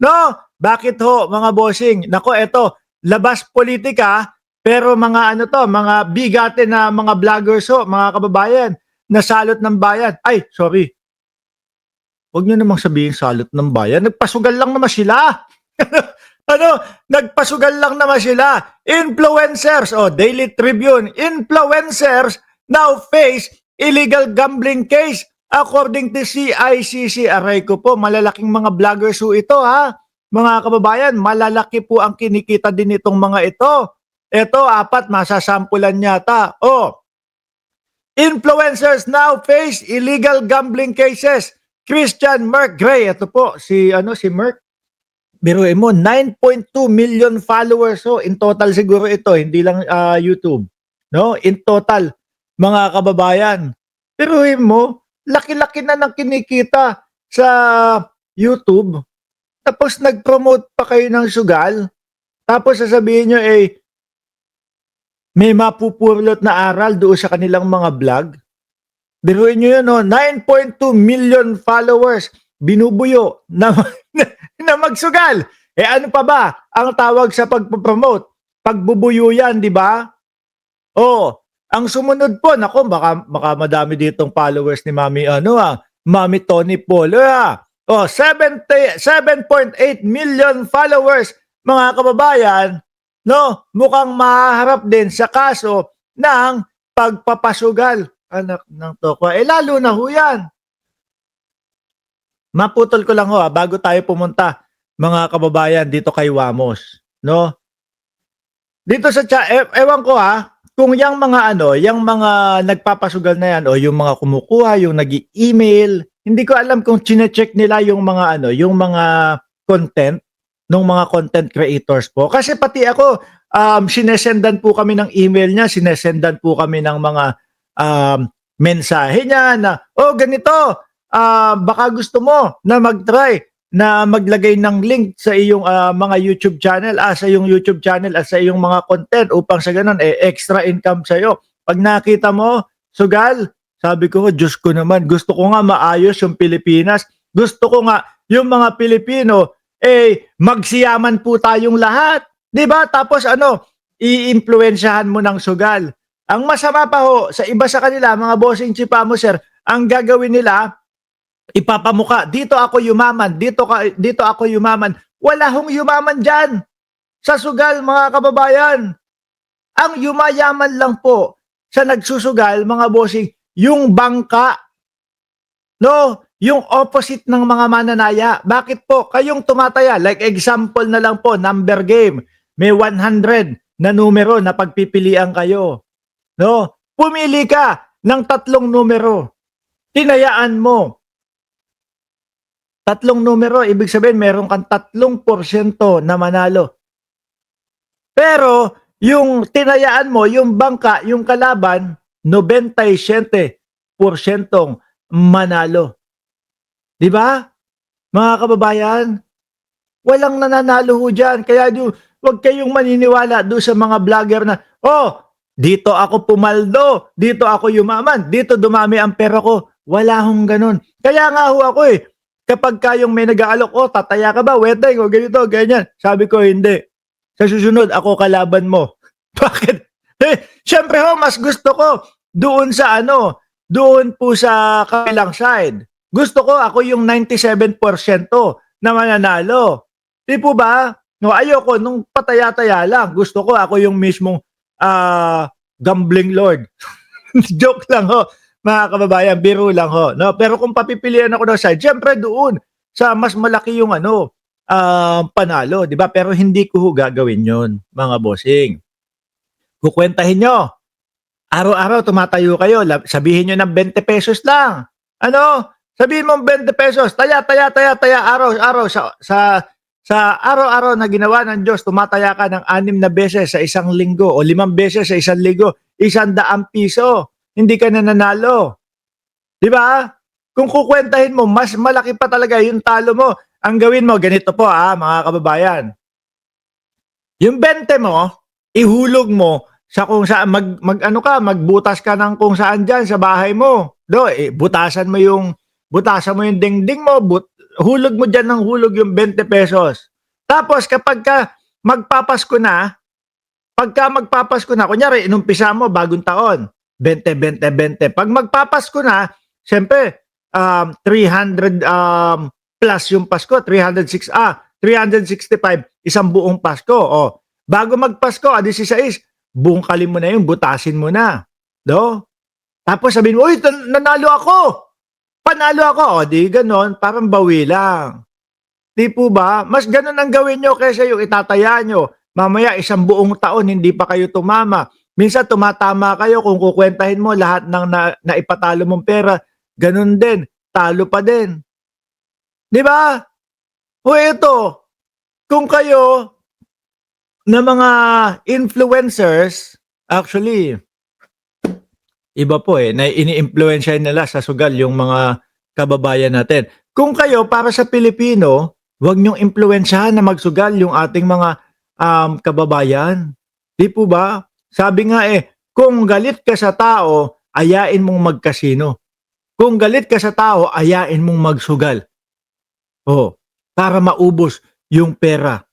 No? Bakit ho, mga bossing? Nako, eto, labas politika, pero mga ano to, mga bigatin na mga vloggers ho, mga kababayan, nasalot ng bayan. Ay, sorry. Huwag niyo namang sabihin salot ng bayan. Nagpasugal lang naman sila. Ano? Nagpasugal lang naman sila. Influencers, Daily Tribune, influencers now face illegal gambling case according to CICC. Aray ko po, malalaking mga vloggers ho ito ha. Mga kababayan, malalaki po ang kinikita din itong mga ito. Ito, 4, masasampulan yata. Influencers now face illegal gambling cases. Christian Merck Gray, ito po, si Merck. Biruin mo, 9.2 million followers in total siguro ito, hindi lang YouTube. No? In total, mga kababayan. Biruin mo, laki-laki na ng kinikita sa YouTube. Tapos nag-promote pa kayo ng sugal. Tapos sasabihin nyo, may mapupulot na aral doon sa kanilang mga vlog. Biruin nyo yun, 9.2 million followers, binubuyo na, na magsugal. Ano pa ba ang tawag sa pagpo-promote? Pagbubuyo yan, di ba? Ang sumunod po, nako, baka madami ditong followers ni Mami Tony Polo. 7.8 million followers, mga kababayan, no? Mukhang maharap din sa kaso ng pagpapasugal. Anak ng toko. Lalo na ho yan. Maputol ko lang ho, bago tayo pumunta, mga kababayan, dito kay Wamos. No? Dito sa ewan ko kung yung mga yung mga nagpapasugal na yan, o yung mga kumukuha, yung nag-email, hindi ko alam kung chine-check nila yung mga yung mga content ng mga content creators po. Kasi pati ako, sinesendan po kami ng email niya, sinesendan po kami ng mga mensahe niya na, ganito, baka gusto mo na mag-try na maglagay ng link sa iyong mga YouTube channel, sa iyong YouTube channel at sa iyong mga content upang sa ganun, extra income sa iyo. Pag nakita mo, sugal, sabi ko, Diyos ko naman, gusto ko nga maayos yung Pilipinas. Gusto ko nga yung mga Pilipino, magsiyaman po tayong lahat. Diba? Tapos i-impluensyahan mo ng sugal. Ang masama pa ho, sa iba sa kanila, mga bossing chipamo sir, ang gagawin nila, ipapamuka, dito ako yumaman, dito ako yumaman. Wala hong yumaman dyan. Sa sugal, mga kababayan. Ang yumayaman lang po sa nagsusugal, mga bossing, yung bangka. No? Yung opposite ng mga mananaya. Bakit po? Kayong tumataya. Like example na lang po, number game. May 100 na numero na pagpipilian kayo. No? Pumili ka ng 3 numero. Tinayaan mo. 3 numero, ibig sabihin meron kang 3% na manalo. Pero yung tinayaan mo, yung bangka, yung kalaban, 97% manalo. Di ba? Mga kababayan, walang nananalo ho dyan. Kaya huwag kayong maniniwala doon sa mga vlogger na, dito ako pumaldo, dito ako yumaman, dito dumami ang pera ko. Wala hong ganun. Kaya nga ho ako kapag kayong may nag-aalok, tataya ka ba, weteng, o ganito, ganyan. Sabi ko, hindi. Sa susunod, ako kalaban mo. Bakit? Siyempre mas gusto ko doon sa doon po sa kabilang side. Gusto ko ako yung 97% na mananalo. Di po ba? No, ayoko nung pataya-taya lang. Gusto ko ako yung mismong gambling lord. Joke lang ho, mga kababayan, biro lang ho. No? Pero kung papipilian ako ng side, syempre doon sa mas malaki yung panalo, di ba? Pero hindi ko gagawin yun, mga bossing. Kukwentahin nyo. Araw-araw tumatayo kayo, sabihin nyo ng 20 pesos lang. Sabihin mo 20 pesos, taya, araw-araw sa araw-araw na ginawa ng Diyos, tumataya ka ng 6 na beses sa isang linggo o 5 beses sa isang linggo, 100 piso. Hindi ka nanalo. Di ba? Kung kukwentahin mo, mas malaki pa talaga yung talo mo. Ang gawin mo, ganito po mga kababayan. Yung 20 mo, ihulog mo sa kung saan, magbutas ka ng kung saan dyan sa bahay mo. Butasan mo yung dingding mo, hulog mo diyan ng hulog yung 20 pesos. Tapos kapagka magpapasko na, pagka magpapasko na, kunyari inumpisa mo bagong taon, 20, 20, 20. Pag magpapasko na, siyempre, 300 plus yung Pasko, 365, isang buong Pasko. O, bago magpasko, 16, bungkalin mo na yun, butasin mo na. No? Tapos sabihin mo, uy, nanalo ako! Panalo ako! O, di ganon, parang bawi lang. Di po ba? Mas ganon ang gawin nyo kaysa yung itataya nyo. Mamaya, isang buong taon, hindi pa kayo tumama. Minsan, tumatama kayo kung kukwentahin mo lahat ng naipatalo mong pera. Ganon din. Talo pa din. Di ba? O ito, kung kayo na mga influencers, actually, iba po na ini-influensya nila sa sugal yung mga kababayan natin. Kung kayo, para sa Pilipino, huwag niyong impluensyahan na magsugal yung ating mga kababayan. Di po ba? Sabi nga kung galit ka sa tao, ayain mong magkasino. Kung galit ka sa tao, ayain mong magsugal. Oh, para maubos yung pera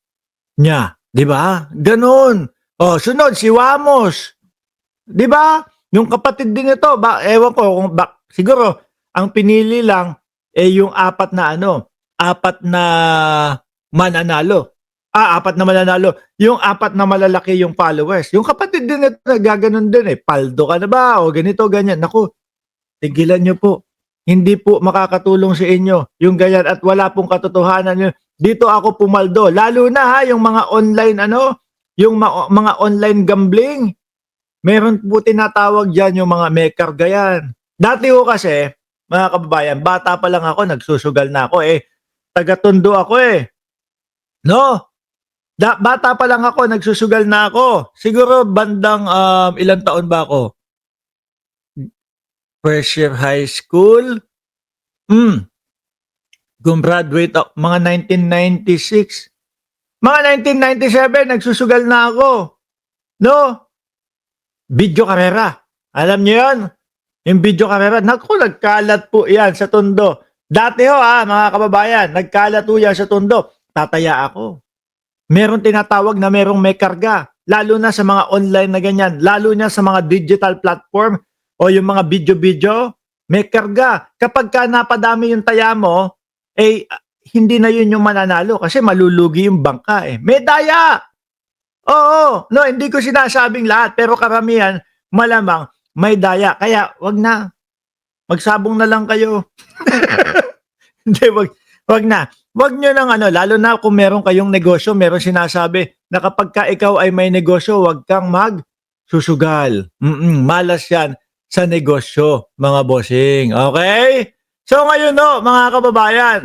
niya. Di ba? Ganon. Oh, sunod, si Wamos. Di ba? Yung kapatid din ito, ewan ko, siguro, ang pinili lang, yung apat na mananalo. Apat na mananalo. Yung apat na malalaki yung followers. Yung kapatid din ito, nagaganon din paldo ka na ba? O ganito, ganyan. Naku, tigilan nyo po. Hindi po makakatulong sa inyo yung ganyan at wala pong katotohanan nyo. Dito ako pumaldo. Lalo na yung mga online yung mga online gambling. Meron po tinatawag dyan yung mga may karga yan. Dati ko kasi, mga kababayan, bata pa lang ako, nagsusugal na ako taga-Tondo ako No? Bata pa lang ako, nagsusugal na ako. Siguro bandang ilang taon ba ako? First year high school. Gumraduate ako, mga 1996. Mga 1997, nagsusugal na ako. No? Video karera. Alam niyo yan? Yung video karera. Naku, nagkalat po yan sa Tondo. Dati mga kababayan, nagkalat po yan sa Tondo. Tataya ako. Meron tinatawag na merong may karga. Lalo na sa mga online na ganyan. Lalo na sa mga digital platform o yung mga video-video. May karga. Kapag ka napadami yung taya mo, hindi na yun yung mananalo kasi malulugi yung bangka May daya! Oo, no, hindi ko sinasabing lahat pero karamihan malamang may daya. Kaya wag na. Magsabong na lang kayo. Hindi, wag na. Wag nyo nang lalo na kung meron kayong negosyo, meron sinasabi na kapag ka ikaw ay may negosyo, wag kang magsusugal. Malas yan sa negosyo, mga bossing. Okay? So ngayon mga kababayan,